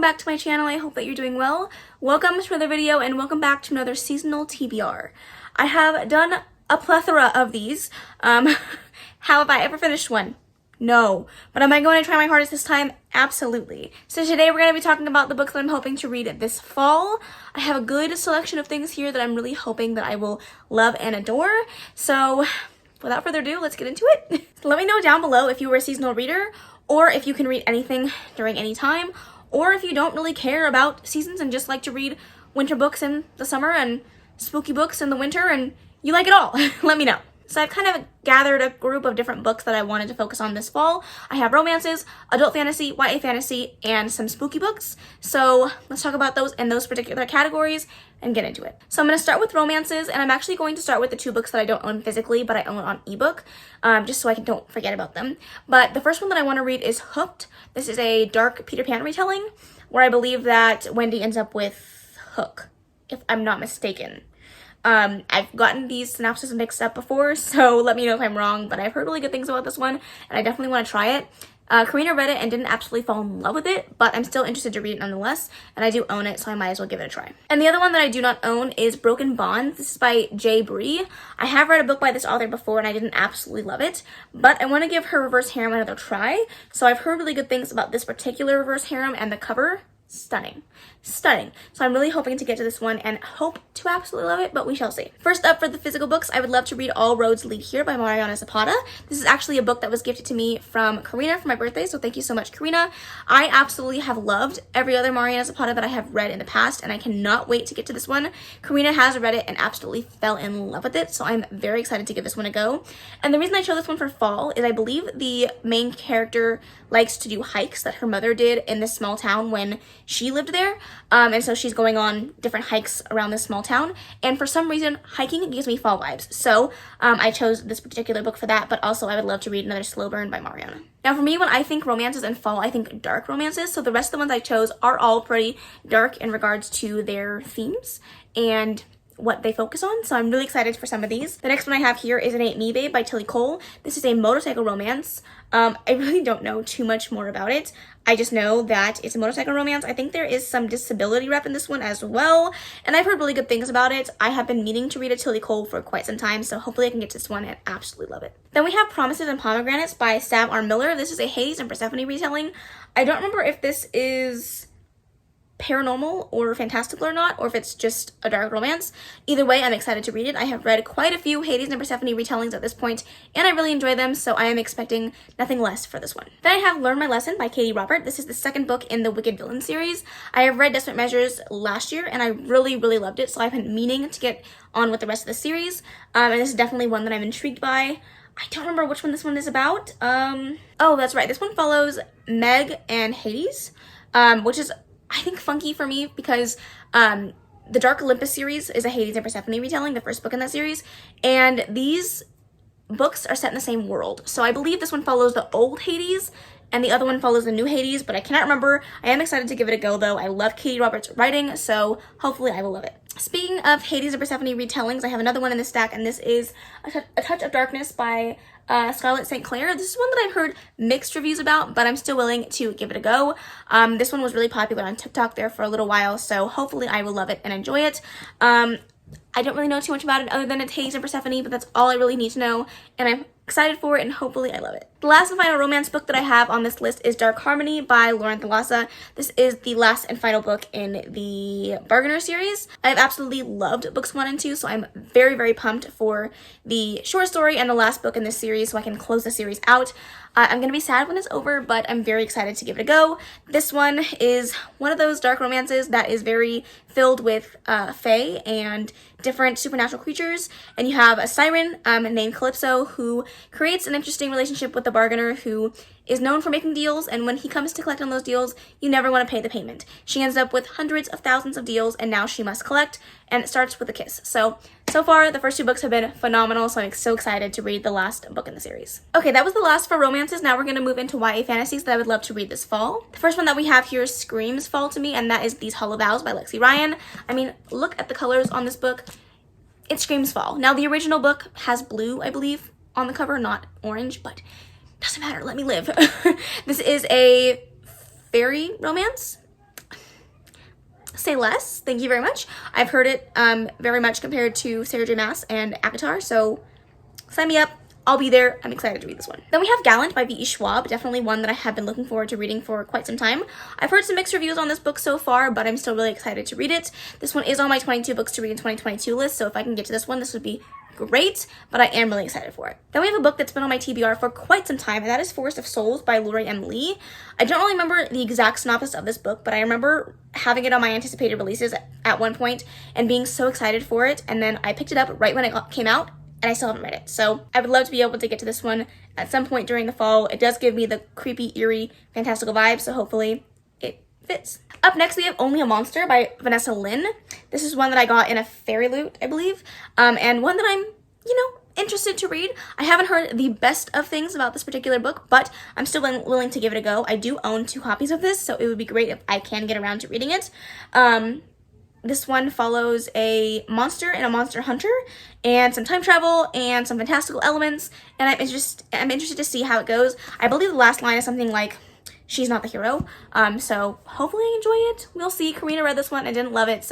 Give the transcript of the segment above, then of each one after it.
back to my channel. I hope that you're doing well. Welcome to another video and welcome back to another seasonal TBR. I have done a plethora of these. Have I ever finished one? No. But am I going to try my hardest this time? Absolutely. So today we're going to be talking about the books that I'm hoping to read this fall. I have a good selection of things here that I'm really hoping that I will love and adore. So without further ado, let's get into it. Let me know down below if you were a seasonal reader, or if you can read anything during any time, or if you don't really care about seasons and just like to read winter books in the summer and spooky books in the winter and you like it all. Let me know. So I've kind of gathered a group of different books that I wanted to focus on this fall. I have romances, adult fantasy, YA fantasy, and some spooky books. So let's talk about those in those particular categories and get into it. So I'm going to start with romances, and I'm actually going to start with the two books that I don't own physically, but I own on ebook, just so I don't forget about them. But the first one that I want to read is Hooked. This is a dark Peter Pan retelling, where I believe that Wendy ends up with Hook, if I'm not mistaken. I've gotten these synopses mixed up before, so let me know if I'm wrong, but I've heard really good things about this one, and I definitely want to try it. Karina read it and didn't absolutely fall in love with it, but I'm still interested to read it nonetheless, and I do own it, so I might as well give it a try. And the other one that I do not own is Broken Bonds. This is by J. Bree. I have read a book by this author before, and I didn't absolutely love it, but I want to give her Reverse Harem another try, so I've heard really good things about this particular Reverse Harem, and the cover, stunning. So I'm really hoping to get to this one and hope to absolutely love it, but we shall see. First up, for the physical books, I would love to read All Roads Lead Here by Mariana Zapata. This is actually a book that was gifted to me from Karina for my birthday, so thank you so much, Karina. I absolutely have loved every other Mariana Zapata that I have read in the past, and I cannot wait to get to this one. Karina has read it and absolutely fell in love with it, so I'm very excited to give this one a go. And the reason I chose this one for fall is I believe the main character likes to do hikes that her mother did in this small town when she lived there. And so she's going on different hikes around this small town, and for some reason hiking gives me fall vibes, so I chose this particular book for that. But also I would love to read another slow burn by Mariana. Now for me, when I think romances in fall, I think dark romances, so the rest of the ones I chose are all pretty dark in regards to their themes and what they focus on, so I'm really excited for some of these. The next one I have here is It Ain't Me Babe by Tilly Cole. This is a motorcycle romance. I really don't know too much more about it. I just know that it's a motorcycle romance. I think there is some disability rep in this one as well, and I've heard really good things about it. I have been meaning to read a Tilly Cole for quite some time, so hopefully I can get to this one and absolutely love it. Then we have Promises and Pomegranates by Sam R. Miller. This is a Hades and Persephone retelling. I don't remember if this is paranormal or fantastical or not, or if it's just a dark romance. Either way, I'm excited to read it. I have read quite a few Hades and Persephone retellings at this point, and I really enjoy them, so I am expecting nothing less for this one. Then I have Learn My Lesson by Katie Robert. This is the second book in the Wicked Villain series. I have read Desperate Measures last year, and I really loved it, so I've been meaning to get on with the rest of the series, and this is definitely one that I'm intrigued by. I don't remember which one this one is about. Oh, that's right. This one follows Meg and Hades, which is, I think, funky for me because the Dark Olympus series is a Hades and Persephone retelling, the first book in that series, and these books are set in the same world. So I believe this one follows the old Hades and the other one follows the new Hades, but I cannot remember. I am excited to give it a go though. I love Katie Roberts' writing, so hopefully I will love it. Speaking of Hades and Persephone retellings, I have another one in the stack, and this is A Touch of Darkness by Scarlett St. Clair. This is one that I've heard mixed reviews about, but I'm still willing to give it a go. This one was really popular on TikTok there for a little while, so hopefully I will love it and enjoy it. I don't really know too much about it other than it's Hades and Persephone, but that's all I really need to know, and I'm excited for it, and hopefully I love it. The last and final romance book that I have on this list is Dark Harmony by Lauren Thalassa. This is the last and final book in the Bargainer series. I've absolutely loved books 1 and 2, so I'm very pumped for the short story and the last book in this series so I can close the series out. I'm going to be sad when it's over, but I'm very excited to give it a go. This one is one of those dark romances that is very filled with fae and different supernatural creatures, and you have a siren named Calypso who creates an interesting relationship with the bargainer who is known for making deals, and when he comes to collect on those deals, you never want to pay the payment. She ends up with hundreds of thousands of deals, and now she must collect, and it starts with a kiss. So far, the first two books have been phenomenal, so I'm so excited to read the last book in the series. Okay, that was the last for romances. Now we're going to move into YA fantasies that I would love to read this fall. The first one that we have here screams fall to me, and that is These Hollow Vows by Lexi Ryan. I mean, look at the colors on this book. It screams fall. Now, the original book has blue, I believe, on the cover, not orange, but doesn't matter. Let me live. This is a fairy romance. say less. Thank you very much. I've heard it very much compared to Sarah J Maas and Avatar, so sign me up. I'll be there. I'm excited to read this one. Then we have Gallant by V.E. Schwab, definitely one that I have been looking forward to reading for quite some time. I've heard some mixed reviews on this book so far, but I'm still really excited to read it. This one is on my 22 books to read in 2022 list, so if I can get to this one, this would be great, but I am really excited for it. Then we have a book that's been on my TBR for quite some time, and that is Forest of Souls by Lori M. Lee. I don't really remember the exact synopsis of this book, but I remember having it on my anticipated releases at one point and being so excited for it, and then I picked it up right when it came out, and I still haven't read it. So I would love to be able to get to this one at some point during the fall. It does give me the creepy, eerie, fantastical vibe, so hopefully it fits. Up next, we have Only a Monster by Vanessa Lynn. This is one that I got in a fairy loot, I believe, and one that I'm, interested to read. I haven't heard the best of things about this particular book, but I'm still willing to give it a go. I do own 2 copies of this, so it would be great if I can get around to reading it. This one follows a monster and a monster hunter and some time travel and some fantastical elements, and I'm interested to see how it goes. I believe the last line is something like, she's not the hero, so hopefully I enjoy it. We'll see. Karina read this one and didn't love it,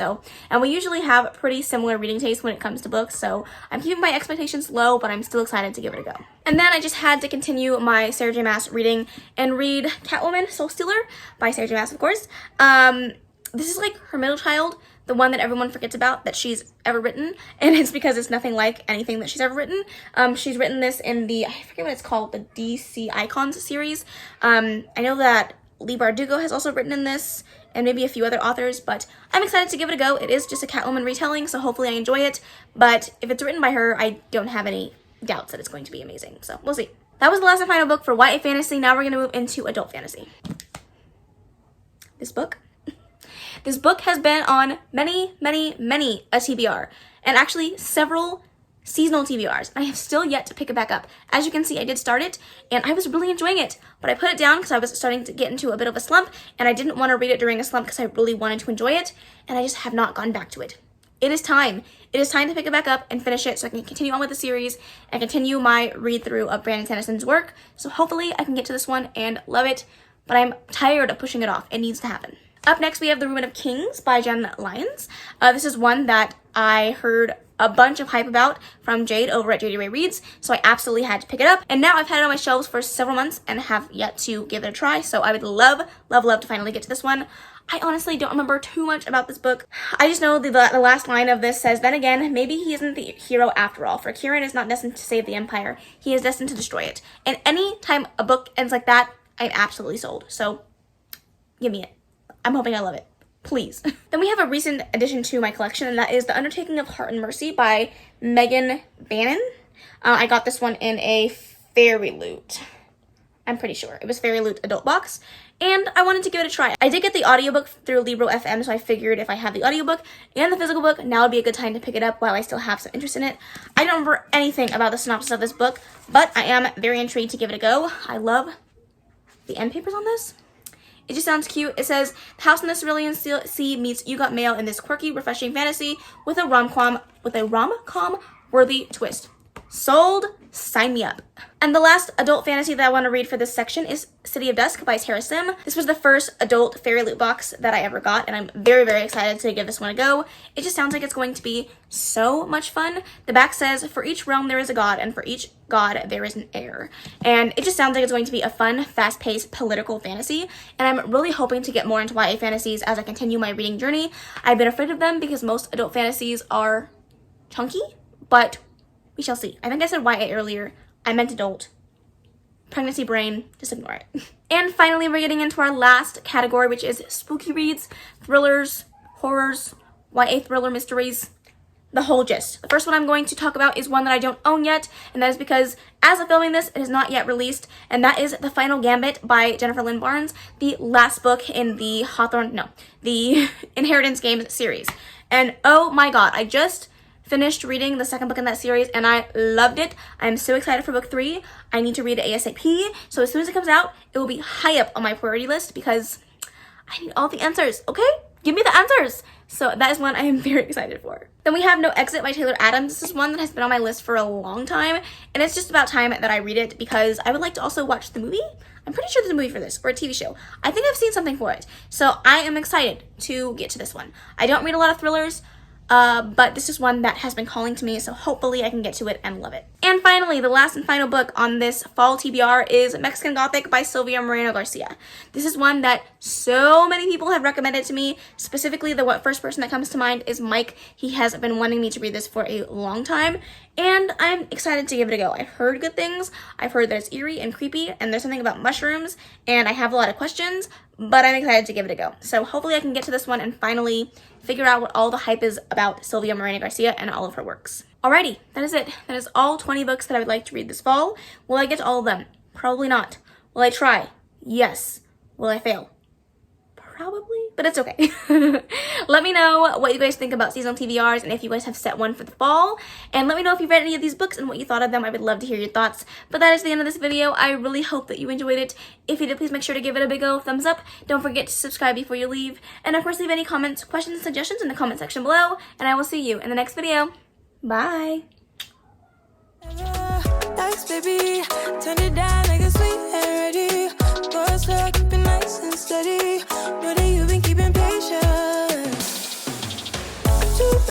and we usually have pretty similar reading tastes when it comes to books, so I'm keeping my expectations low, but I'm still excited to give it a go. And then I just had to continue my Sarah J Maas reading and read Catwoman Soul Stealer by Sarah J Maas, of course. This is like her middle child, the one that everyone forgets about that she's ever written, and it's because it's nothing like anything that she's ever written. She's written this in the, I forget what it's called, the DC Icons series. I know that Leigh Bardugo has also written in this, and maybe a few other authors, but I'm excited to give it a go. It is just a Catwoman retelling, so hopefully I enjoy it, but if it's written by her, I don't have any doubts that it's going to be amazing, so we'll see. That was the last and final book for YA fantasy. Now we're going to move into adult fantasy. This book has been on many a TBR, and actually several seasonal TBRs. I have still yet to pick it back up. As you can see, I did start it, and I was really enjoying it, but I put it down because I was starting to get into a bit of a slump, and I didn't want to read it during a slump because I really wanted to enjoy it, and I just have not gone back to it. It is time. It is time to pick it back up and finish it so I can continue on with the series and continue my read-through of Brandon Sanderson's work. So hopefully I can get to this one and love it, but I'm tired of pushing it off. It needs to happen. Up next, we have The Ruin of Kings by Jen Lyons. This is one that I heard a bunch of hype about from Jade over at JD Ray Reads, so I absolutely had to pick it up. And now I've had it on my shelves for several months and have yet to give it a try, so I would love to finally get to this one. I honestly don't remember too much about this book. I just know the last line of this says, "Then again, maybe he isn't the hero after all, for Kieran is not destined to save the Empire. He is destined to destroy it." And any time a book ends like that, I'm absolutely sold. So give me it. I'm hoping I love it. Please. Then we have a recent addition to my collection, and that is The Undertaking of Heart and Mercy by Megan Bannon. I got this one in a Fairy Loot. I'm pretty sure. It was Fairy Loot adult box, and I wanted to give it a try. I did get the audiobook through Libro FM, so I figured if I have the audiobook and the physical book, now would be a good time to pick it up while I still have some interest in it. I don't remember anything about the synopsis of this book, but I am very intrigued to give it a go. I love the end papers on this. It just sounds cute. It says, "The House in the Cerulean Sea meets You Got Mail in this quirky, refreshing fantasy with a rom-com worthy twist." Sold. Sign me up. And the last adult fantasy that I want to read for this section is City of Dusk by Tara Sim. This was the first adult Fairy Loot box that I ever got, and I'm very excited to give this one a go. It just sounds like it's going to be so much fun. The back says, "For each realm there is a god, and for each god there is an heir." And it just sounds like it's going to be a fun, fast-paced political fantasy, and I'm really hoping to get more into YA fantasies as I continue my reading journey. I've been afraid of them because most adult fantasies are chunky, but we shall see. I think I said YA earlier. I meant adult. Pregnancy brain, just ignore it. And finally, we're getting into our last category, which is spooky reads, thrillers, horrors, YA thriller mysteries, the whole gist. The first one I'm going to talk about is one that I don't own yet, and that is because as of filming this, it is not yet released, and that is The Final Gambit by Jennifer Lynn Barnes, the last book in the the Inheritance Games series. And oh my god, I just finished reading the second book in that series, and I loved it. I'm so excited for book 3. I need to read it ASAP, so as soon as it comes out, it will be high up on my priority list because I need all the answers, okay? Give me the answers. So that is one I am very excited for. Then we have No Exit by Taylor Adams. This is one that has been on my list for a long time, and it's just about time that I read it because I would like to also watch the movie. I'm pretty sure there's a movie for this, or a TV show. I think I've seen something for it. So I am excited to get to this one. I don't read a lot of thrillers, but this is one that has been calling to me, so hopefully I can get to it and love it. And finally, the last and final book on this fall TBR is Mexican Gothic by Sylvia Moreno Garcia. This is one that so many people have recommended to me. Specifically, the first person that comes to mind is Mike. He has been wanting me to read this for a long time, and I'm excited to give it a go. I've heard good things. I've heard that it's eerie and creepy, and there's something about mushrooms, and I have a lot of questions, but I'm excited to give it a go. So hopefully I can get to this one and finally figure out what all the hype is about Sylvia Moreno Garcia and all of her works. Alrighty, that is it. That is all 20 books that I would like to read this fall. Will I get to all of them? Probably not. Will I try? Yes. Will I fail? Probably, but it's okay. Let me know what you guys think about seasonal TBRs and if you guys have set one for the fall. And let me know if you've read any of these books and what you thought of them. I would love to hear your thoughts. But that is the end of this video. I really hope that you enjoyed it. If you did, please make sure to give it a big old thumbs up. Don't forget to subscribe before you leave. And of course, leave any comments, questions, and suggestions in the comment section below. And I will see you in the next video. Bye. Baby, turn it down like a sweet